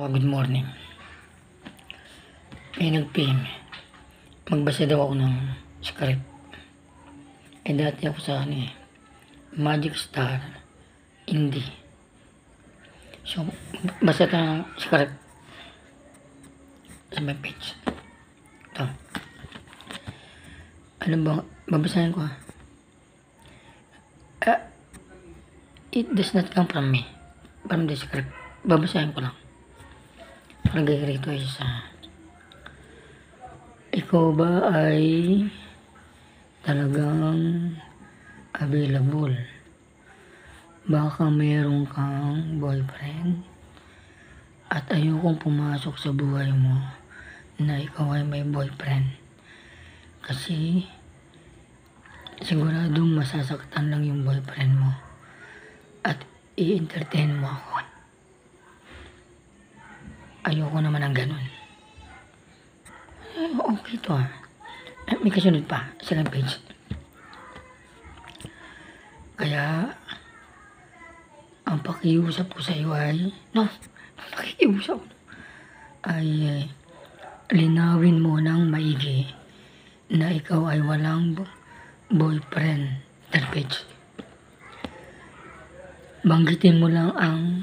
Good morning. May nag-PM. Magbasa daw ako ng script. Dati ako sa Magic Star Indie. So, basa tayo ng script sa my page. Ito. Ano ba? Babasahin ko It does not come from me. From the script. Babasahin ko lang. Parang rito ay ikaw ba ay talagang available? Baka mayroon kang boyfriend at ayokong pumasok sa buhay mo na ikaw ay may boyfriend. Kasi siguradong masasaktan lang yung boyfriend mo at i-entertain mo ako. Ayoko naman ng ganun. Okay to May kasunod pa sa page. Kaya ang pakiusap ko sa iyo ay linawin mo ng maigi na ikaw ay walang boyfriend. Third page. Banggitin mo lang ang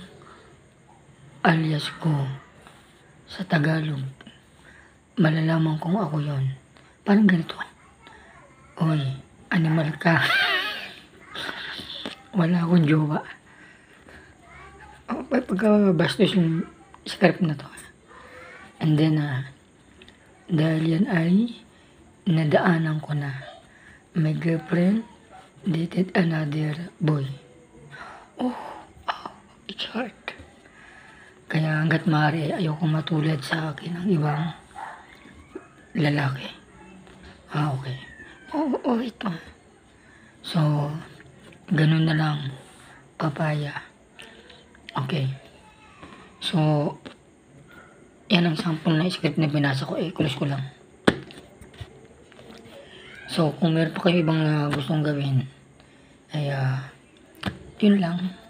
alias ko sa Tagalog. Malalaman kung ako yon. Parang ganito. Oy, animal ka. Wala akong jowa. Pagkabastos yung script na to. And then, dahil yan ay nadaanan ko na. My girlfriend dated another boy. It's hard. Kaya hanggat maaari ayoko matulad sa akin ng ibang lalaki. Okay. Ito. So, ganun na lang. Papaya. Okay. So, yan ang sample na script na binasa ko. Close ko lang. So, kung meron pa kayo ibang gustong gawin, ay, yun lang.